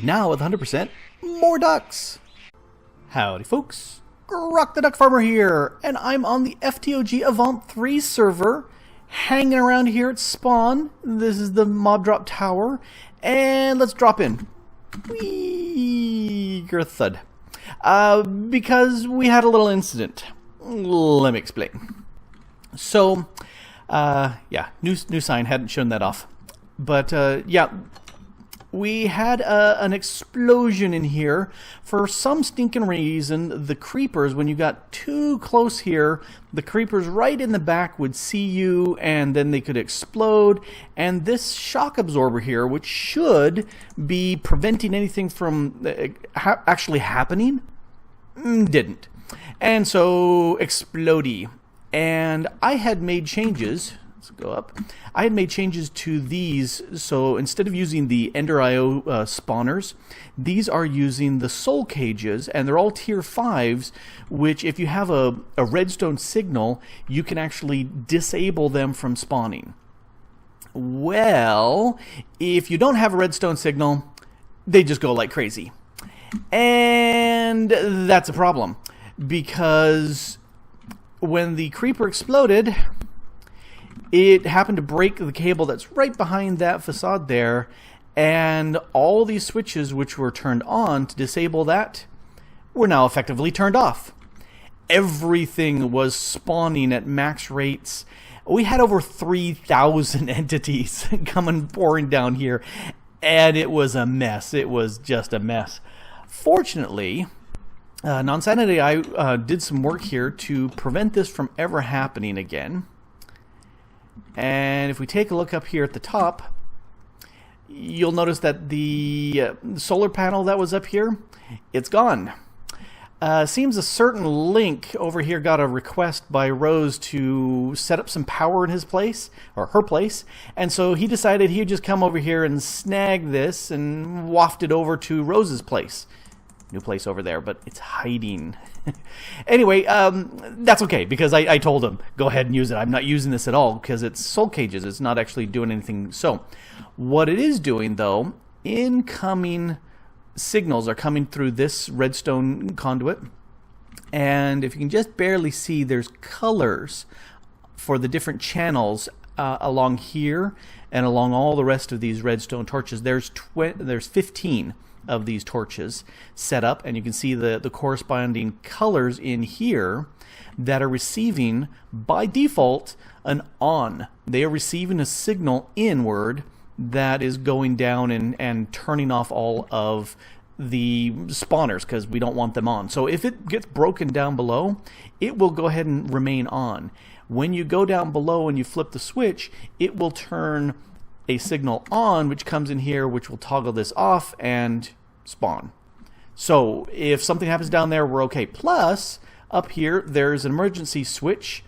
Now with 100% more ducks. Howdy folks, Grok the DuckFarmer here, and I'm on the FTOG Avant3 server, hanging around here at spawn. This is the mob drop tower, and let's drop in. Whee! Thud. Because we had a little incident. Let me explain. So, yeah, new sign, hadn't shown that off. But, yeah, we had an explosion in here. For some stinking reason, the creepers, when you got too close here, the creepers right in the back would see you, and then they could explode. And this shock absorber here, which should be preventing anything from actually happening, didn't. And so, explodey. And I had made changes. Let's go up. I had made changes to these, so instead of using the Ender IO spawners, these are using the soul cages, and they're all tier 5s, which if you have a redstone signal, you can actually disable them from spawning. Well, if you don't have a redstone signal, they just go like crazy. And that's a problem, because when the creeper exploded, it happened to break the cable that's right behind that facade there, and all these switches which were turned on to disable that were now effectively turned off. Everything was spawning at max rates. We had over 3,000 entities pouring down here, and it was a mess. It was just a mess. Fortunately, Nonsanity, I did some work here to prevent this from ever happening again. And if we take a look up here at the top, you'll notice that the solar panel that was up here, it's gone. Seems a certain link over here got a request by Rose to set up some power in his place, or her place, and so he decided he'd just come over here and snag this and waft it over to Rose's place. New place over there, but it's hiding. Anyway, that's okay, because I told him, go ahead and use it. I'm not using this at all, because it's soul cages. It's not actually doing anything. So, what it is doing, though, incoming signals are coming through this redstone conduit. And if you can just barely see, there's colors for the different channels along here and along all the rest of these redstone torches. There's 15 of these torches set up, and you can see the corresponding colors in here that are receiving by default an on. They are receiving a signal inward that is going down and turning off all of the spawners, because we don't want them on. So if it gets broken down below, it will go ahead and remain on. When you go down below and you flip the switch, it will turn a signal on, which comes in here, which will toggle this off and spawn. So if something happens down there, we're okay. Plus, up here, there's an emergency switch,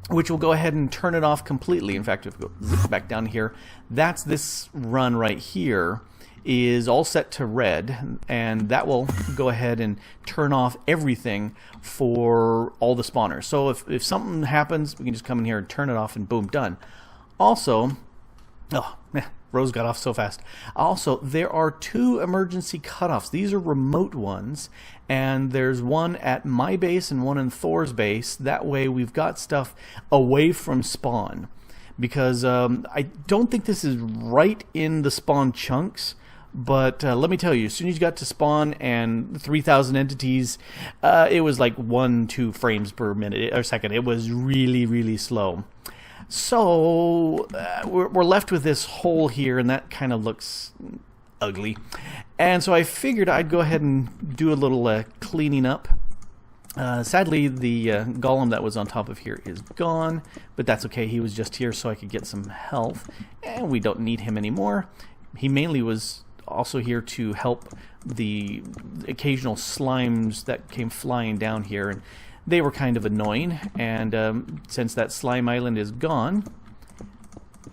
which will go ahead and turn it off completely. In fact, if we go zip back down here, that's this run right here is all set to red, and that will go ahead and turn off everything for all the spawners. So if something happens, we can just come in here and turn it off, and boom, done. Also, Rose got off so fast. Also, there are 2 emergency cutoffs. These are remote ones, and there's one at my base and one in Thor's base. That way we've got stuff away from spawn, because I don't think this is right in the spawn chunks, but let me tell you, as soon as you got to spawn and 3,000 entities, it was like 1-2 frames per minute or second. It was really, really slow. So we're left with this hole here, and that kind of looks ugly. And so I figured I'd go ahead and do a little cleaning up. Sadly, the golem that was on top of here is gone, but that's okay. He was just here so I could get some health, and we don't need him anymore. He mainly was also here to help the occasional slimes that came flying down here, and they were kind of annoying, and since that slime island is gone,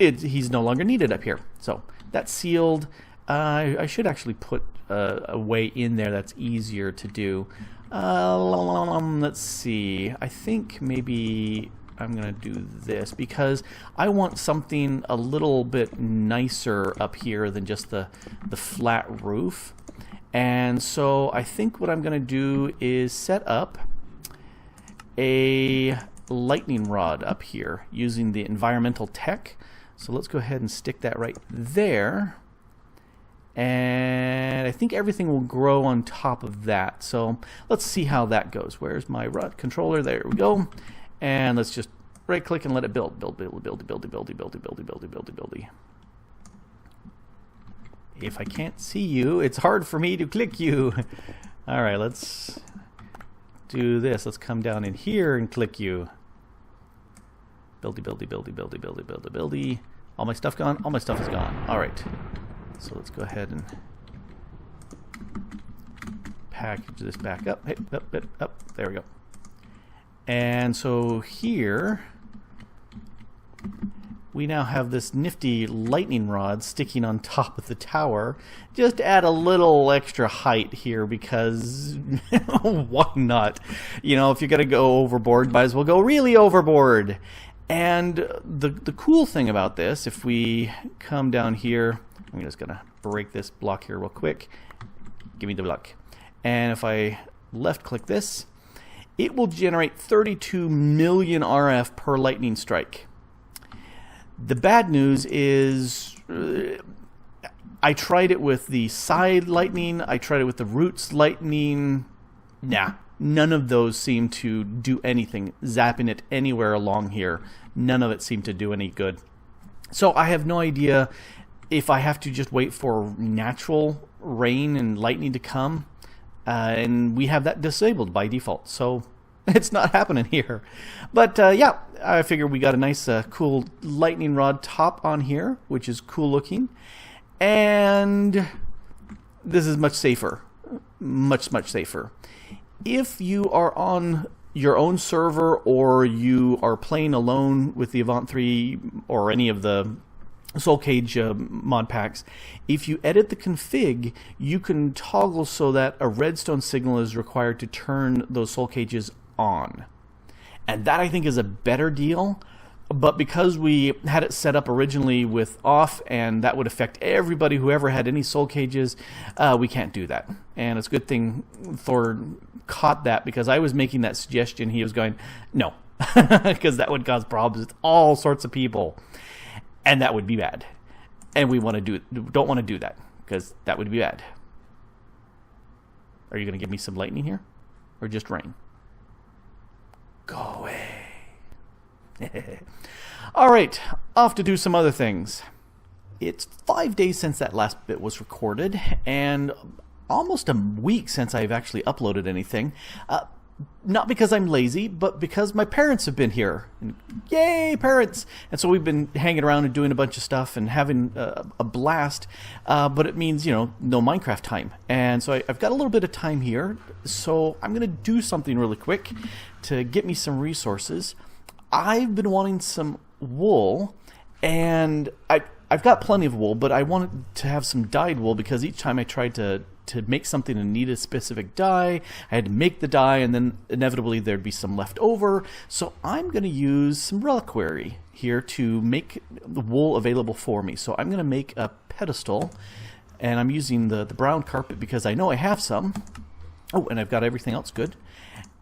he's no longer needed up here. So that's sealed. I should actually put a way in there that's easier to do. Let's see. I think maybe I'm going to do this because I want something a little bit nicer up here than just the flat roof. And so I think what I'm going to do is set up a lightning rod up here using the environmental tech. So let's go ahead and stick that right there. And I think everything will grow on top of that. So let's see how that goes. Where's my rod controller? There we go. And let's just right click and let it build. Buildy. If I can't see you, it's hard for me to click you. All right, let's do this. Let's come down in here and click you. Buildy. All my stuff gone? All my stuff is gone. All right. So let's go ahead and package this back up. Hey, up. There we go. And so here we now have this nifty lightning rod sticking on top of the tower. Just add a little extra height here because why not? You know, if you're going to go overboard, might as well go really overboard. And the cool thing about this, if we come down here, I'm just going to break this block here real quick. Give me the block. And if I left click this, it will generate 32 million RF per lightning strike. The bad news is I tried it with the side lightning, I tried it with the roots lightning. Nah, none of those seem to do anything. Zapping it anywhere along here, none of it seemed to do any good. So I have no idea if I have to just wait for natural rain and lightning to come. And we have that disabled by default, so it's not happening here. But yeah, I figure we got a nice cool lightning rod top on here, which is cool looking. And this is much safer. Much safer. If you are on your own server or you are playing alone with the Avant3 or any of the Soul Cage mod packs, if you edit the config, you can toggle so that a redstone signal is required to turn those Soul Cages on. And that I think is a better deal, but because we had it set up originally with off and that would affect everybody who ever had any Soul Cages, we can't do that. And it's a good thing Thor caught that, because I was making that suggestion. He was going, no, because that would cause problems with all sorts of people. And that would be bad. And we don't want to do that, because that would be bad. Are you going to give me some lightning here? Or just rain? Go away. All right, off to do some other things. It's 5 days since that last bit was recorded, and almost a week since I've actually uploaded anything. Not because I'm lazy, but because my parents have been here. Yay, parents! And so we've been hanging around and doing a bunch of stuff and having a blast, but it means, you know, no Minecraft time. And so I've got a little bit of time here, so I'm going to do something really quick to get me some resources. I've been wanting some wool, and I've got plenty of wool, but I wanted to have some dyed wool, because each time I tried to make something and need a specific dye, I had to make the dye, and then inevitably there'd be some left over. So I'm going to use some reliquary here to make the wool available for me. So I'm going to make a pedestal, and I'm using the brown carpet because I know I have some. Oh, and I've got everything else good.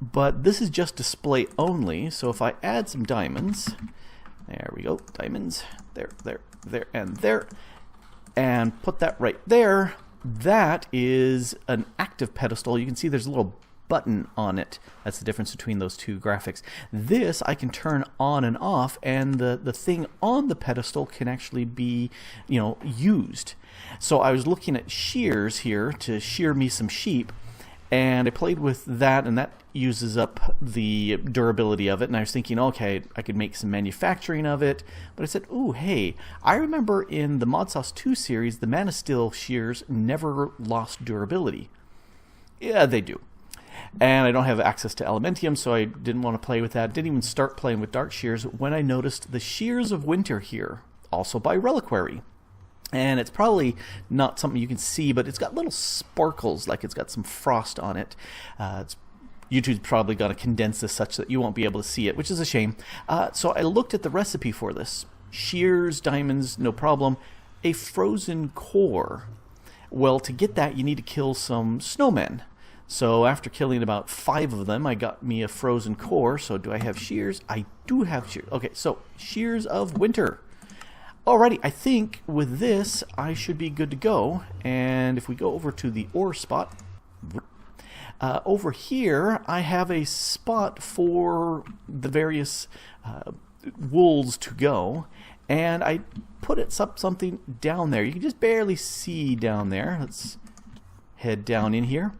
But this is just display only, so if I add some diamonds, there we go, diamonds, there, and there, and put that right there, that is an active pedestal. You can see there's a little button on it. That's the difference between those two graphics. This I can turn on and off, and the thing on the pedestal can actually be, you know, used. So I was looking at shears here to shear me some sheep, and I played with that, and that uses up the durability of it. And I was thinking, okay, I could make some manufacturing of it. But I said, ooh, hey, I remember in the Mod Sauce 2 series, the Mana Steel shears never lost durability. Yeah, they do. And I don't have access to Elementium, so I didn't want to play with that. Didn't even start playing with Dark Shears when I noticed the Shears of Winter here, also by Reliquary. And it's probably not something you can see, but it's got little sparkles, like it's got some frost on it. YouTube's probably going to condense this such that you won't be able to see it, which is a shame. So I looked at the recipe for this. Shears, diamonds, no problem. A frozen core. Well, to get that, you need to kill some snowmen. So after killing about 5 of them, I got me a frozen core. So do I have shears? I do have shears. Okay, so shears of winter. Alrighty, I think with this, I should be good to go. And if we go over to the ore spot, over here, I have a spot for the various wools to go. And I put it something down there. You can just barely see down there. Let's head down in here.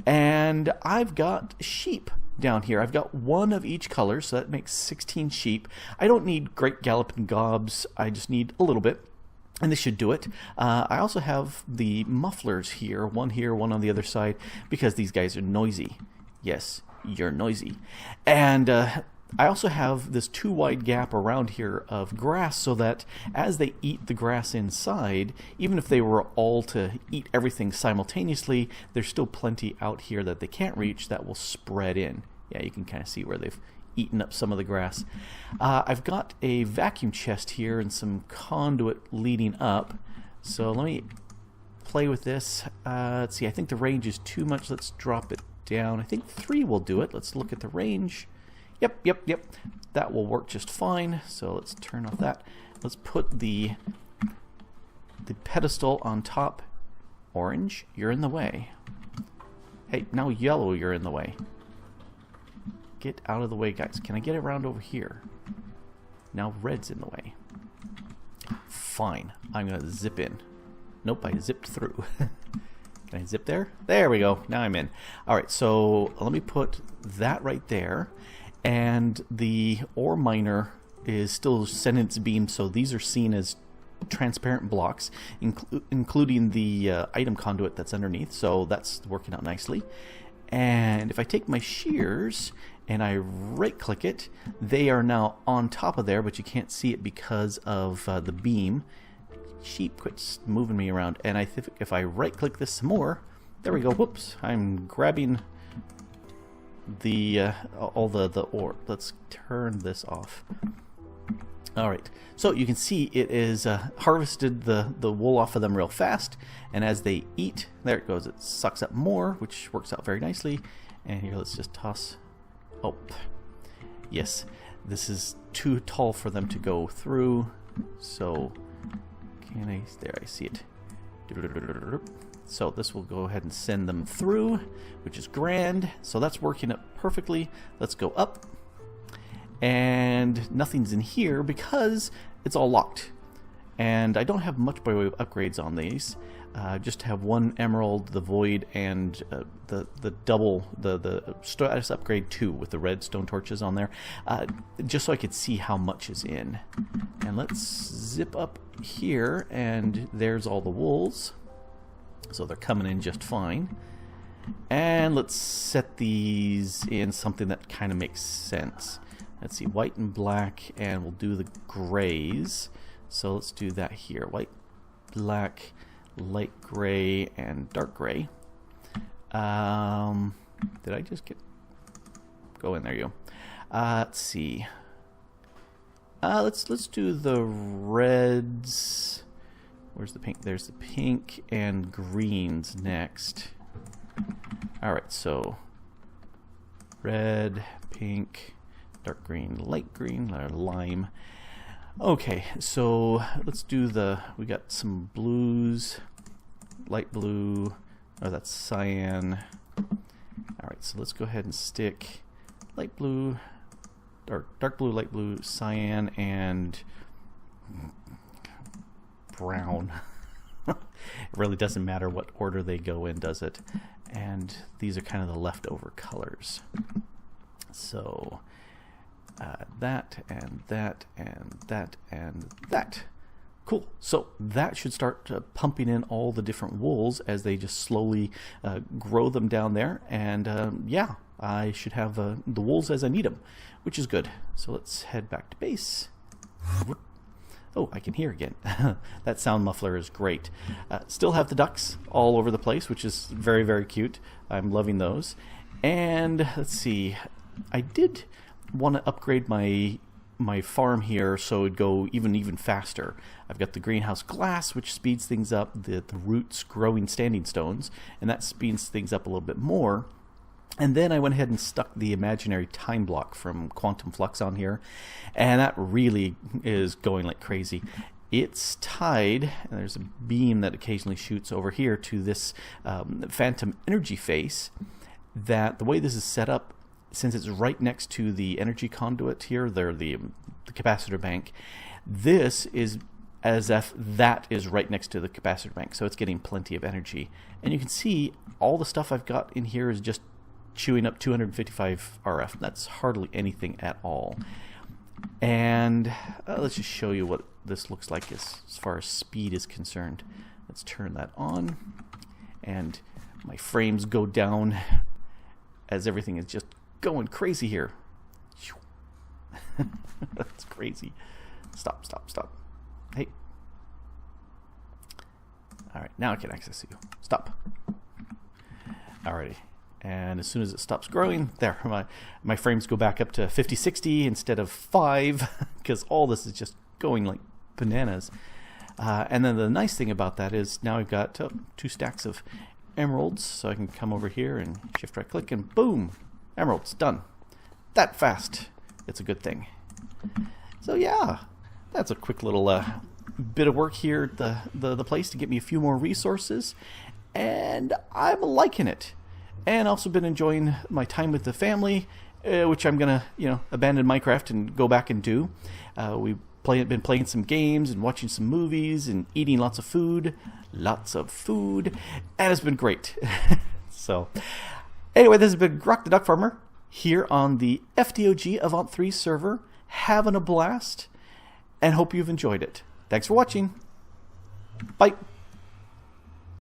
And I've got sheep down here. I've got 1 of each color, so that makes 16 sheep. I don't need great galloping gobs. I just need a little bit, and this should do it. I also have the mufflers here, 1 here, 1 on the other side, because these guys are noisy. Yes, you're noisy. And I also have this 2 wide gap around here of grass so that as they eat the grass inside, even if they were all to eat everything simultaneously, there's still plenty out here that they can't reach that will spread in. Yeah, you can kind of see where they've eaten up some of the grass. I've got a vacuum chest here and some conduit leading up. So let me play with this. Let's see, I think the range is too much. Let's drop it down. I think 3 will do it. Let's look at the range. Yep. That will work just fine. So let's turn off that. Let's put the pedestal on top. Orange, you're in the way. Hey, now yellow, you're in the way. Get out of the way, guys. Can I get around over here? Now red's in the way. Fine. I'm going to zip in. Nope, I zipped through. Can I zip there? There we go. Now I'm in. Alright, so let me put that right there. And the ore miner is still sending its beam, so these are seen as transparent blocks, including the item conduit that's underneath, so that's working out nicely. And if I take my shears and I right-click it, they are now on top of there, but you can't see it because of the beam. Sheep quits moving me around, and I think if I right-click this some more, there we go. Whoops, I'm grabbing all the ore. Let's turn this off. Alright, so you can see it is harvested the wool off of them real fast, and as they eat, there it goes, it sucks up more, which works out very nicely. And here, let's just toss. Oh, yes, this is too tall for them to go through, so can I, there, I see it. So this will go ahead and send them through, which is grand. So that's working up perfectly. Let's go up. And nothing's in here because it's all locked. And I don't have much by way of upgrades on these. Just have 1 emerald, the void, and the double, the status upgrade 2 with the redstone torches on there. Just so I could see how much is in. And let's zip up here, and there's all the wools. So they're coming in just fine. And let's set these in something that kind of makes sense. Let's see, white and black, and we'll do the grays. So let's do that here. White, black, light gray, and dark gray. Did I just get... Go in, there you go. Let's see. Let's do the reds. Where's the pink? There's the pink and greens next. Alright, so red, pink, dark green, light green, or lime. Okay, so let's do we got some blues, light blue, oh, that's cyan. Alright, so let's go ahead and stick light blue, dark blue, light blue, cyan, and brown. It really doesn't matter what order they go in, does it? And these are kind of the leftover colors. So that and that and that and that. Cool. So that should start pumping in all the different wools as they just slowly grow them down there. And yeah, I should have the wools as I need them, which is good. So let's head back to base. Oh, I can hear again. That sound muffler is great. Still have the ducks all over the place, which is very, very cute. I'm loving those. And let's see. I did want to upgrade my my farm here so it'd go even faster. I've got the greenhouse glass, which speeds things up, the roots growing standing stones, and that speeds things up a little bit more. And then I went ahead and stuck the imaginary time block from Quantum Flux on here, and that really is going like crazy. It's tied, and there's a beam that occasionally shoots over here to this phantom energy face, that the way this is set up, since it's right next to the energy conduit here, the capacitor bank, this is as if that is right next to the capacitor bank, so it's getting plenty of energy. And you can see all the stuff I've got in here is just chewing up 255 RF. That's hardly anything at all. And let's just show you what this looks like as far as speed is concerned. Let's turn that on, and my frames go down as everything is just going crazy here. That's crazy. Stop. Hey. Alright, now I can access you. Stop. Alrighty. And as soon as it stops growing, there, my frames go back up to 50, 60 instead of 5, because all this is just going like bananas. And then the nice thing about that is now I've got 2 stacks of emeralds, so I can come over here and shift right click and boom, emeralds, done. That fast. It's a good thing. So yeah, that's a quick little bit of work here at the place to get me a few more resources, and I'm liking it. And also been enjoying my time with the family, which I'm gonna, abandon Minecraft and go back and do. We've been playing some games and watching some movies and eating lots of food, and it's been great. So, anyway, this has been Grok the DuckFarmer here on the FTOG Avant3 server, having a blast, and hope you've enjoyed it. Thanks for watching. Bye.